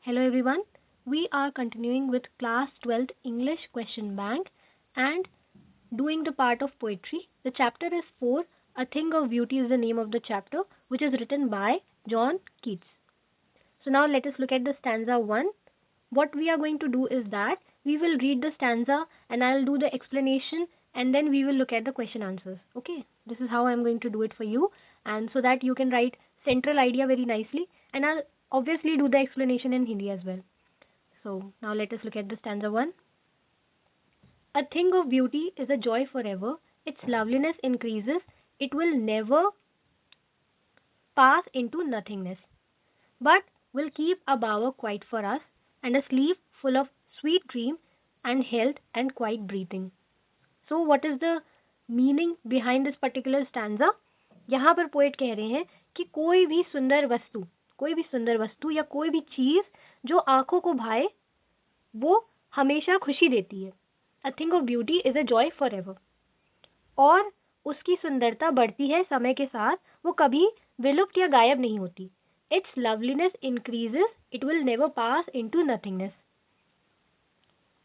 Hello everyone. We are continuing with class 12th English question bank and doing the part of poetry. The chapter is 4. A Thing of Beauty is the name of the chapter, which is written by John Keats. So now let us look at the stanza 1. What we are going to do is that we will read the stanza and I'll do the explanation and then we will look at the question answers. Okay, this is how I'm going to do it for you, and so that you can write central idea very nicely, and I'll obviously do the explanation in Hindi as well. So now let us look at the stanza 1. A thing of beauty is a joy forever. Its loveliness increases. It will never pass into nothingness, but will keep a bower quiet for us, and a sleep full of sweet dream and health and quiet breathing. So what is the meaning behind this particular stanza? यहाँ पर poet कह रहे हैं कि कोई भी सुंदर वस्तु या कोई भी चीज जो आंखों को भाए वो हमेशा खुशी देती है. A thing of beauty is a joy forever. और उसकी सुंदरता बढ़ती है समय के साथ, वो कभी विलुप्त या गायब नहीं होती. Its loveliness increases, it will never pass into nothingness.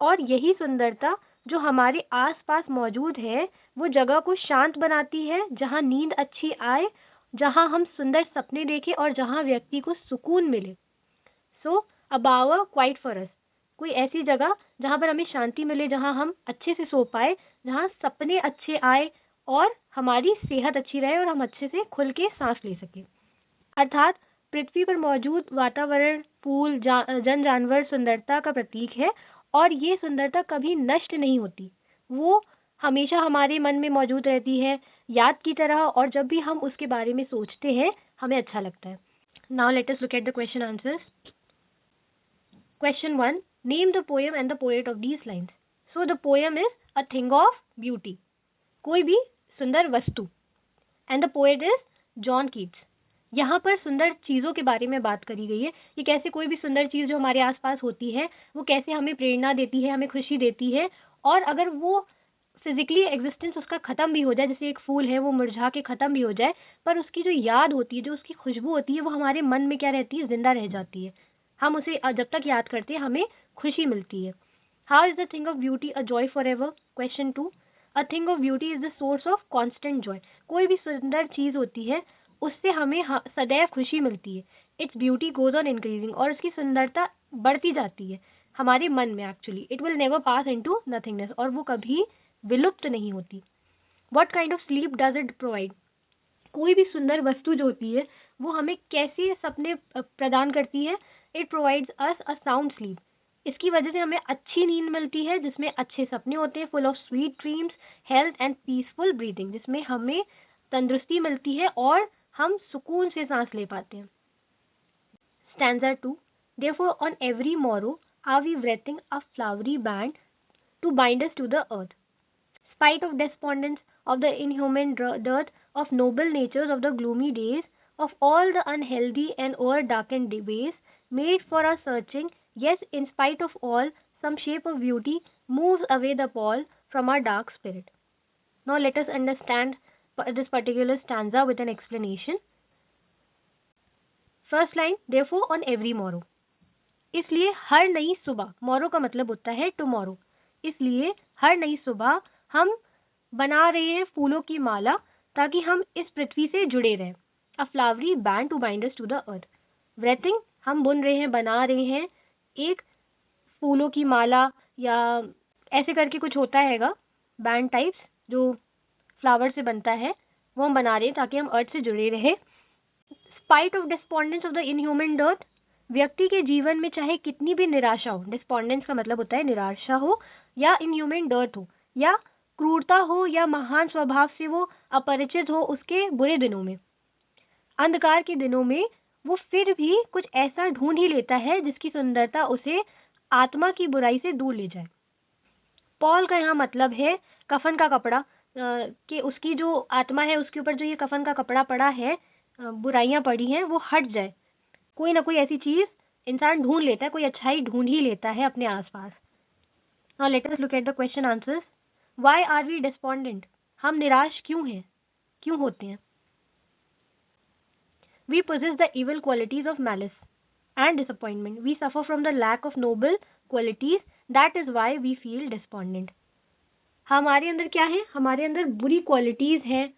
और यही सुंदरता जो हमारे आसपास मौजूद है वो जगह को शांत बनाती है, जहाँ नींद अच्छी आए, जहाँ हम सुंदर सपने देखें और जहाँ व्यक्ति को सुकून मिले. सो अ बावर क्वाइट फॉर अस, कोई ऐसी जगह जहाँ पर हमें शांति मिले, जहाँ हम अच्छे से सो पाए, जहाँ सपने अच्छे आए और हमारी सेहत अच्छी रहे और हम अच्छे से खुल के सांस ले सकें. अर्थात पृथ्वी पर मौजूद वातावरण, फूल, जन जानवर सुंदरता का प्रतीक है और ये सुंदरता कभी नष्ट नहीं होती. वो हमेशा हमारे मन में मौजूद रहती है याद की तरह, और जब भी हम उसके बारे में सोचते हैं हमें अच्छा लगता है. Now let us look at the question answers. Question 1. Name the poem and the poet of these lines. So the poem is A Thing of Beauty. कोई भी सुंदर वस्तु. And the poet is John Keats. यहाँ पर सुंदर चीज़ों के बारे में बात करी गई है कि कैसे कोई भी सुंदर चीज़ जो हमारे आसपास होती है वो कैसे हमें प्रेरणा देती है, हमें खुशी देती है, और अगर वो फिजिकली एग्जिस्टेंस उसका ख़त्म भी हो जाए, जैसे एक फूल है वो मुरझा के ख़त्म भी हो जाए, पर उसकी जो याद होती है, जो उसकी खुशबू होती है, वो हमारे मन में क्या रहती है, जिंदा रह जाती है. हम उसे जब तक याद करते हैं हमें खुशी मिलती है. How is the thing of beauty a joy for ever. Question 2. A thing of beauty is the source of constant Joy. कोई भी सुंदर चीज़ होती है उससे हमें सदैव खुशी मिलती है. Its beauty goes on increasing, और उसकी सुंदरता बढ़ती जाती है हमारे मन में. Actually it will never pass into nothingness, और वो कभी विलुप्त नहीं होती. What kind of sleep does it provide. कोई भी सुंदर वस्तु जो होती है वो हमें कैसे सपने प्रदान करती है. It provides us a sound sleep. इसकी वजह से हमें अच्छी नींद मिलती है जिसमें अच्छे सपने होते हैं, full of sweet dreams, health and peaceful breathing, जिसमें हमें तंदुरुस्ती मिलती है और हम सुकून से सांस ले पाते हैं. Stanza 2. Therefore on every morrow are we wreathing a flowery band to bind us to the earth. Spite of despondence, of the inhuman dearth, of noble natures, of the gloomy days, of all the unhealthy and o'er-darkened ways made for our searching, yes, in spite of all, some shape of beauty moves away the pall from our dark spirit. Now let us understand this particular stanza with an explanation. First line, therefore on every morrow. इसलिए हर नई सुबह, मोरो का मतलब होता है tomorrow, इसलिए हर नई सुबह हम बना रहे हैं फूलों की माला ताकि हम इस पृथ्वी से जुड़े रहें. A flowery band to bind us to the earth. Wreathing हम बुन रहे हैं, बना रहे हैं एक फूलों की माला, या ऐसे करके कुछ होता हैगा बैंड टाइप्स जो फ्लावर से बनता है, वो हम बना रहे हैं ताकि हम अर्थ से जुड़े रहे. Spite of despondence of the inhuman dearth. व्यक्ति के जीवन में चाहे कितनी भी निराशा हो, डिस्पोंडेंस का मतलब होता है निराशा हो, या इनह्यूमन डर्थ हो, या क्रूरता हो, या महान स्वभाव से वो अपरिचित हो, उसके बुरे दिनों में, अंधकार के दिनों में, वो फिर भी कुछ ऐसा ढूंढ ही लेता है जिसकी सुंदरता उसे आत्मा की बुराई से दूर ले जाए. पॉल का यहाँ मतलब है कफन का कपड़ा, कि उसकी जो आत्मा है उसके ऊपर जो ये कफन का कपड़ा पड़ा है, बुराइयां पड़ी हैं, वो हट जाए. कोई ना कोई ऐसी चीज इंसान ढूंढ लेता है, कोई अच्छाई ढूंढ ही लेता है अपने आसपास. Now let us look at the question answers. Why are we despondent. हम निराश क्यों हैं, होते हैं. We possess the evil qualities of malice. and disappointment. We suffer from the lack of noble qualities. That is why we feel despondent. हमारे अंदर क्या है? हमारे अंदर बुरी क्वालिटीज हैं,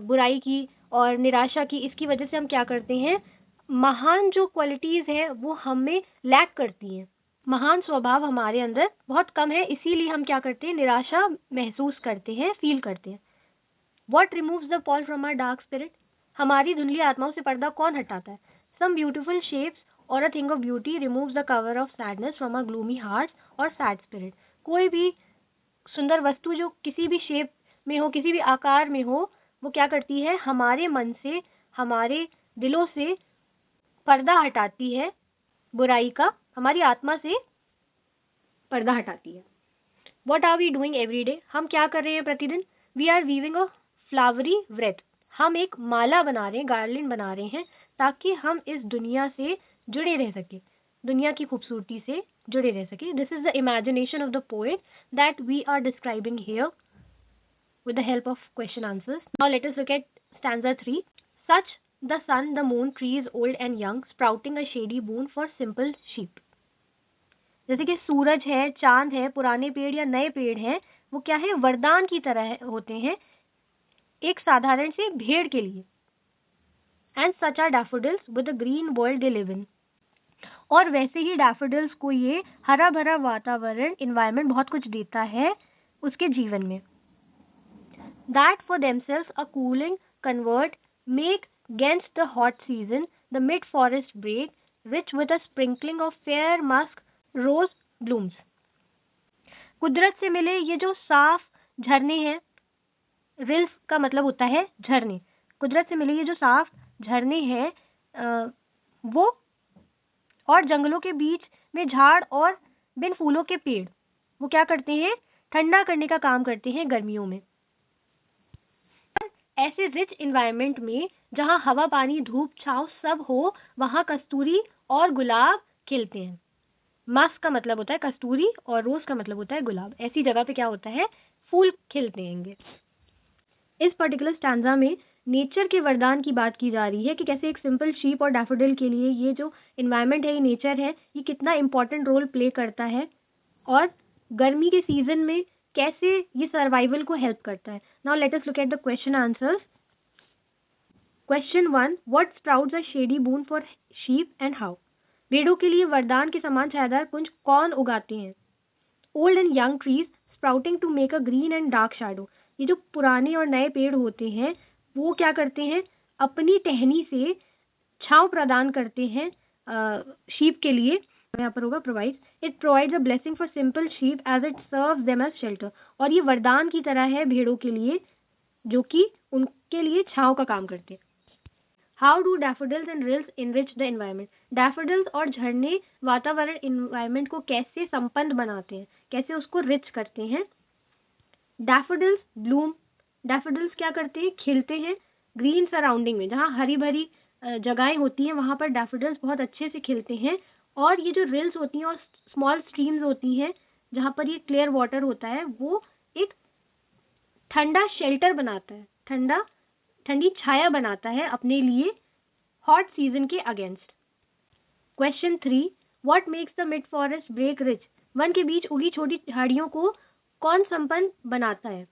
बुराई की और निराशा की. इसकी वजह से हम क्या करते हैं? महान जो क्वालिटीज हैं वो हमें लैक करती हैं. महान स्वभाव हमारे अंदर बहुत कम है, इसीलिए हम क्या करते हैं? निराशा महसूस करते हैं, फील करते हैं. What removes the pall from our dark spirit? हमारी धुंधली आत्माओं से पर्दा कौन हटाता है? Some beautiful shapes or a thing of beauty removes the cover of sadness from our gloomy hearts or sad spirit. कोई भी सुंदर वस्तु जो किसी भी शेप में हो, किसी भी आकार में हो, वो क्या करती है? हमारे मन से, हमारे दिलों से पर्दा हटाती है बुराई का, हमारी आत्मा से पर्दा हटाती है. What are we doing every day? हम क्या कर रहे हैं प्रतिदिन? We are weaving a flowery wreath. हम एक माला बना रहे हैं, गार्लिंड बना रहे हैं, ताकि हम इस दुनिया से जुड़े रह सके, दुनिया की खूबसूरती से जुड़े रह सके. This is the imagination of the poet that we are describing here with the help of question answers. Now let us look at stanza 3. Such the sun, the moon, trees old and young, sprouting a shady boon for simple sheep. जैसे कि सूरज है, चांद है, पुराने पेड़ या नए पेड़ हैं, वो क्या है? वरदान की तरह होते हैं एक साधारण से भेड़ के लिए. And such are daffodils with the green world they live in. और वैसे ही डैफोडिल्स को ये हरा भरा वातावरण, इन्वायरमेंट बहुत कुछ देता है उसके जीवन में. That for themselves a cooling convert make against the hot season the mid forest break rich with a sprinkling of fair musk rose blooms. कुदरत से मिले ये जो साफ झरने हैं, रिल्स का मतलब होता है झरने. कुदरत से मिले ये जो साफ झरने हैं वो, और जंगलों के बीच में झाड़ और बिन फूलों के पेड़, वो क्या करते हैं? ठंडा करने का काम करते हैं गर्मियों में. ऐसे रिच इन्वायरमेंट में जहां हवा, पानी, धूप, छांव सब हो, वहां कस्तूरी और गुलाब खिलते हैं. मस्क का मतलब होता है कस्तूरी और रोज का मतलब होता है गुलाब. ऐसी जगह पे क्या होता है? फूल खिलते हैं. इस पर्टिकुलर स्टैंजा में नेचर के वरदान की बात की जा रही है कि कैसे एक सिंपल शीप और डैफोडिल के लिए ये जो इन्वायरमेंट है, ये नेचर है, ये कितना इंपॉर्टेंट रोल प्ले करता है और गर्मी के सीजन में कैसे ये सर्वाइवल को हेल्प करता है. Now let us look at the question answers. Question 1. What sprouts a shady boon for sheep and how? भेड़ों के लिए वरदान के समान छायादार पुंज कौन उगाते हैं? Old and young trees sprouting to make a green and dark shadow. ये जो पुराने और नए पेड़ होते हैं वो क्या करते हैं? अपनी टहनी से छांव प्रदान करते हैं शीप के लिए. यहाँ पर होगा provide. It provides a blessing for simple sheep as it serves them as shelter. और ये वरदान की तरह है भेड़ों के लिए, जो कि उनके लिए छांव का काम करते हैं. How do daffodils and reels enrich the environment? Daffodils और झरने वातावरण, इन्वायरमेंट को कैसे संपन्न बनाते हैं, कैसे उसको रिच करते हैं? Daffodils Bloom. डैफोडिल्स क्या करते हैं? खिलते हैं ग्रीन सराउंडिंग में, जहाँ हरी भरी जगहें होती हैं वहां पर डैफोडिल्स बहुत अच्छे से खिलते हैं. और ये जो रिल्स होती हैं और स्मॉल स्ट्रीम्स होती हैं जहाँ पर ये क्लियर वाटर होता है, वो एक ठंडा शेल्टर बनाता है, ठंडी छाया बनाता है अपने लिए हॉट सीजन के against. Question 3. What makes the mid forest break rich? वन के बीच उगी छोटी झाड़ियों को कौन संपन्न बनाता है?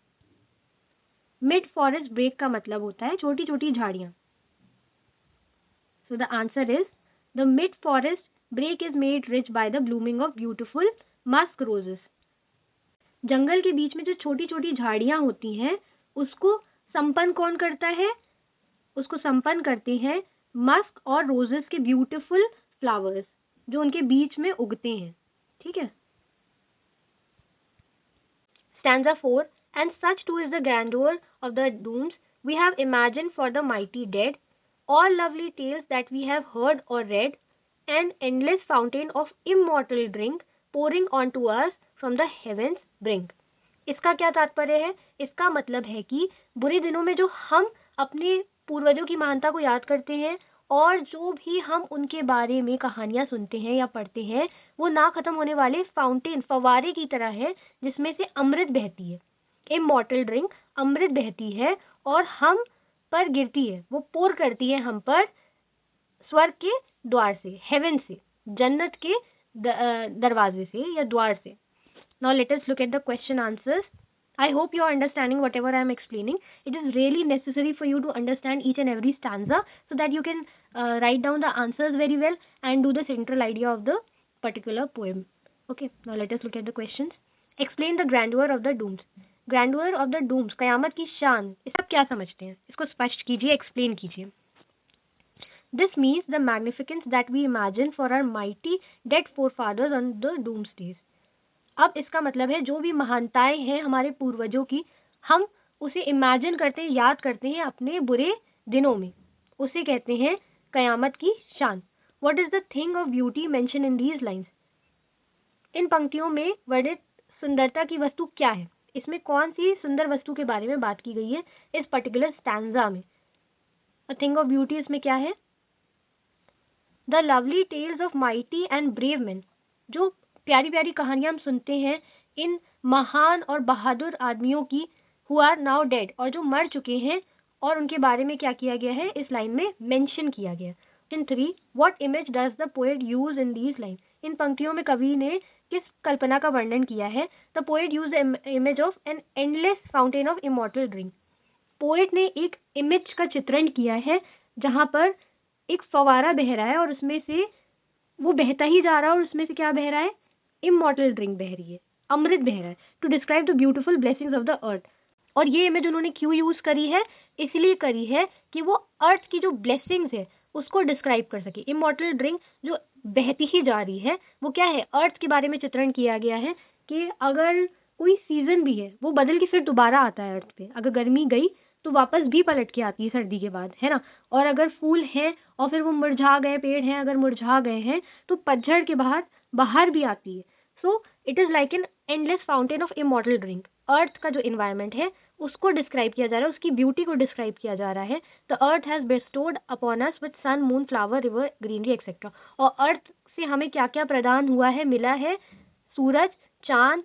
मिड फॉरेस्ट ब्रेक का मतलब होता है छोटी छोटी झाड़ियां. So the answer is the mid forest brake is made rich by the blooming of beautiful musk roses. जंगल के बीच में जो छोटी छोटी झाड़ियां होती हैं उसको संपन्न कौन करता है? उसको संपन्न करते हैं मस्क और रोजेस के ब्यूटिफुल फ्लावर्स जो उनके बीच में उगते हैं. ठीक है. Stanza 4. And such too is the grandeur of the dooms we have imagined for the mighty dead, all lovely tales that we have heard or read, an endless fountain of immortal drink pouring onto us from the heavens brink. इसका क्या तात्पर्य है? इसका मतलब है कि बुरे दिनों में जो हम अपने पूर्वजों की महानता को याद करते हैं और जो भी हम उनके बारे में कहानियां सुनते हैं या पढ़ते हैं, वो ना खत्म होने वाले फाउंटेन, फवारे की तरह है जिसमें से अमृत बहती है. इमॉर्टल ड्रिंक, अमृत बहती है और हम पर गिरती है, वो पोर करती है हम पर स्वर्ग के द्वार से, हेवन से, जन्नत के दरवाजे से या द्वार से. Now let us look at the question answers. I hope you are understanding whatever I am explaining. It is really necessary for you to understand each and every stanza so that you can write down the answers very well and do the central idea of the particular poem. Okay, now let us look at the questions. Explain the grandeur of the dooms. Grandeur of the dooms, कयामत की शान, इसका क्या समझते हैं? इसको स्पष्ट कीजिए, explain कीजिए. This means the magnificence that we imagine for our mighty dead forefathers on the doomsdays. अब इसका मतलब है जो भी महानताएं हैं हमारे पूर्वजों की, हम उसे इमेजिन करते हैं, याद करते हैं अपने बुरे दिनों में, उसे कहते हैं कयामत की शान. What is the thing of beauty mentioned in these lines? इन पंक्तियों में वर्णित सुंदरता की वस्तु क्या है? इसमें कौन सी सुंदर वस्तु के बारे में बात की गई है इस पर्टिकुलर स्टैंजा में? A thing of beauty इसमें क्या है? The lovely tales of mighty and brave men. जो प्यारी प्यारी कहानियां हम सुनते हैं इन महान और बहादुर आदमियों की, who are now dead, और जो मर चुके हैं, और उनके बारे में क्या किया गया है इस लाइन में मेंशन किया गया. Question 3. What image does the poet use in these lines? इन पंक्तियों में कवि ने किस कल्पना का वर्णन किया है? The poet used the image of an endless fountain of immortal drink. Poet ने एक इमेज का चित्रण किया है जहां पर एक फवारा बह रहा है और उसमें से वो बहता ही जा रहा है और उसमें से क्या बह रहा है? इमॉर्टल ड्रिंक बह रही है, अमृत बह रहा है. To describe the beautiful blessings of the earth. और ये इमेज उन्होंने क्यों यूज करी है? इसलिए करी है कि वो अर्थ की जो ब्लेसिंग्स है उसको डिस्क्राइब कर सके. इमॉर्टल ड्रिंक जो बहती ही जा रही है वो क्या है? अर्थ के बारे में चित्रण किया गया है कि अगर कोई सीजन भी है वो बदल के फिर दोबारा आता है अर्थ पे. अगर गर्मी गई तो वापस भी पलट के आती है सर्दी के बाद, है ना. और अगर फूल हैं और फिर वो मुरझा गए, पेड़ हैं अगर मुरझा गए हैं तो पतझड़ के बाद बाहर भी आती है. So it is like an endless fountain of immortal drink. Earth का जो इन्वायरमेंट है उसको डिस्क्राइब किया जा रहा है, उसकी ब्यूटी को डिस्क्राइब किया जा रहा है. The earth has bestowed upon us with sun, moon, flower, river, greenery etcetera. और अर्थ से हमें क्या क्या प्रदान हुआ है, मिला है? सूरज, चांद,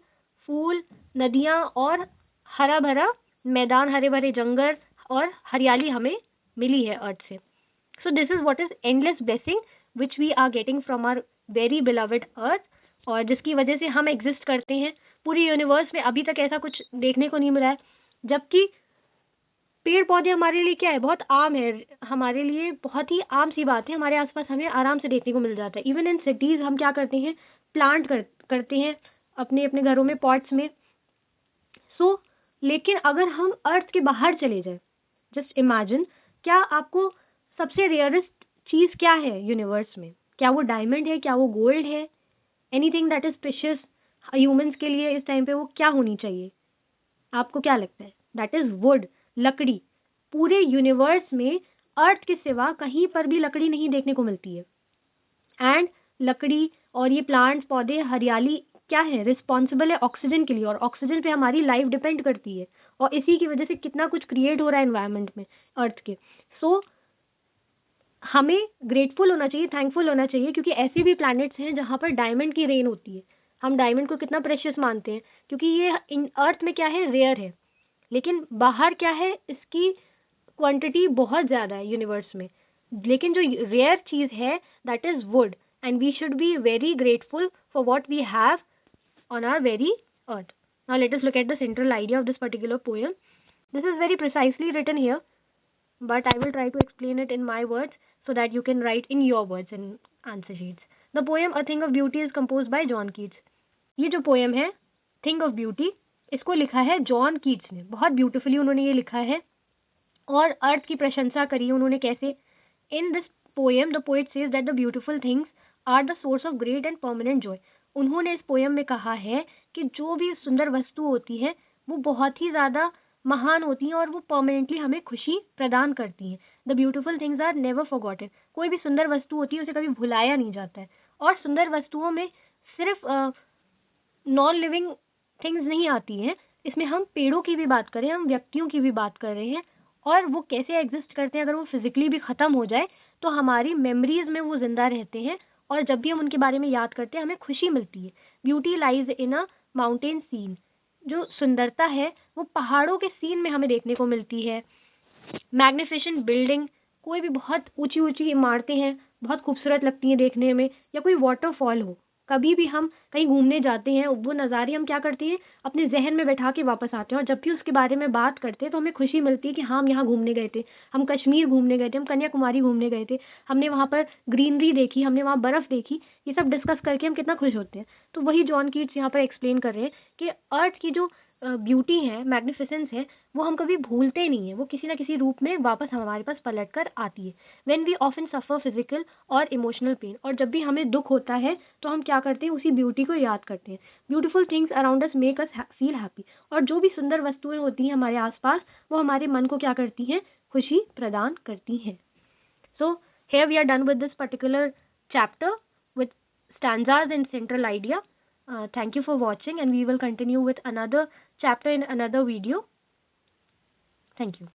फूल, नदियां और हरा भरा मैदान, हरे भरे जंगल और हरियाली हमें मिली है अर्थ से. So this is what is endless blessing which we are getting from our very beloved earth, और जिसकी वजह से हम एग्जिस्ट करते हैं. पूरी यूनिवर्स में अभी तक ऐसा कुछ देखने को नहीं मिला है, जबकि पेड़ पौधे हमारे लिए क्या है? बहुत आम है, हमारे लिए बहुत ही आम सी बात है. हमारे आसपास हमें आराम से देखने को मिल जाता है. इवन इन सिटीज हम क्या करते हैं? प्लांट करते हैं अपने अपने घरों में, पॉट्स में. सो लेकिन अगर हम अर्थ के बाहर चले जाए, जस्ट इमेजिन, क्या आपको सबसे रेयरेस्ट चीज क्या है यूनिवर्स में? क्या वो डायमंड है? क्या वो गोल्ड है? Anything that is precious humans के लिए इस टाइम पे वो क्या होनी चाहिए? आपको क्या लगता है? दैट इज वुड, लकड़ी. पूरे यूनिवर्स में अर्थ के सिवा कहीं पर भी लकड़ी नहीं देखने को मिलती है. एंड लकड़ी और ये प्लांट्स, पौधे, हरियाली क्या है? रिस्पॉन्सिबल है ऑक्सीजन के लिए, और ऑक्सीजन पे हमारी लाइफ डिपेंड करती है. और इसी की वजह से कितना कुछ क्रिएट हो रहा है एनवायरनमेंट में अर्थ के. सो हमें ग्रेटफुल होना चाहिए, थैंकफुल होना चाहिए, क्योंकि ऐसे भी प्लैनेट्स हैं जहाँ पर डायमंड की रेन होती है. हम डायमंड को कितना प्रेशियस मानते हैं क्योंकि ये इन अर्थ में क्या है? रेयर है. लेकिन बाहर क्या है? इसकी क्वांटिटी बहुत ज़्यादा है यूनिवर्स में. लेकिन जो रेयर चीज़ है that is would, and we should be very grateful for what we have on our very earth. Now let us look at the central idea of this particular poem. This is very precisely written here, but I will try to explain it in my words so that you can write in your words in answer sheets. The poem A Thing of Beauty is composed by John Keats. ये जो poem है Thing of Beauty, इसको लिखा है John Keats ने. बहुत beautifully उन्होंने ये लिखा है और अर्थ की प्रशंसा करी उन्होंने. कैसे? In this poem the poet says that the beautiful things are the source of great and permanent joy. उन्होंने इस पोएम में कहा है कि जो भी सुंदर वस्तु होती है वो बहुत ही ज़्यादा महान होती हैं और वो परमानेंटली हमें खुशी प्रदान करती हैं. The beautiful things are never forgotten. कोई भी सुंदर वस्तु होती है उसे कभी भुलाया नहीं जाता है. और सुंदर वस्तुओं में सिर्फ नॉन लिविंग थिंग्स नहीं आती हैं, इसमें हम पेड़ों की भी बात करें, हम व्यक्तियों की भी बात कर रहे हैं. और वो कैसे एग्जिस्ट करते हैं? अगर वो फिजिकली भी ख़त्म हो जाए तो हमारी मेमोरीज में वो जिंदा रहते हैं, और जब भी हम उनके बारे में याद करते हैं हमें खुशी मिलती है. Beauty lies in a mountain scene. जो सुंदरता है वो पहाड़ों के सीन में हमें देखने को मिलती है. Magnificent building. कोई भी बहुत ऊंची ऊंची इमारतें हैं, बहुत खूबसूरत लगती हैं देखने में, या कोई वाटरफॉल हो। कभी भी हम कहीं घूमने जाते हैं, वो नज़ारे हम क्या करते हैं, अपने ज़हन में बैठा के वापस आते हैं, और जब भी उसके बारे में बात करते हैं तो हमें खुशी मिलती है कि हाँ, हम यहाँ घूमने गए थे, हम कश्मीर घूमने गए थे, हम कन्याकुमारी घूमने गए थे, हमने वहाँ पर ग्रीनरी देखी, हमने वहाँ बर्फ़ देखी। ये सब डिस्कस करके हम कितना खुश होते हैं। तो वही जॉन कीट्स यहाँ पर एक्सप्लेन कर रहे हैं कि अर्थ की जो ब्यूटी है, मैग्निफिसेंस है, वो हम कभी भूलते नहीं हैं, वो किसी ना किसी रूप में वापस हमारे पास पलट कर आती है। When we often suffer physical और इमोशनल पेन, और जब भी हमें दुख होता है तो हम क्या करते हैं, उसी ब्यूटी को याद करते हैं। Beautiful things around us make us feel happy, और जो भी सुंदर वस्तुएं होती हैं हमारे आसपास, वो हमारे मन को क्या करती हैं, खुशी प्रदान करती हैं। So here we are done with this particular chapter with stanzas and central idea. Thank you for watching, and we will continue with another chapter in another video. Thank you.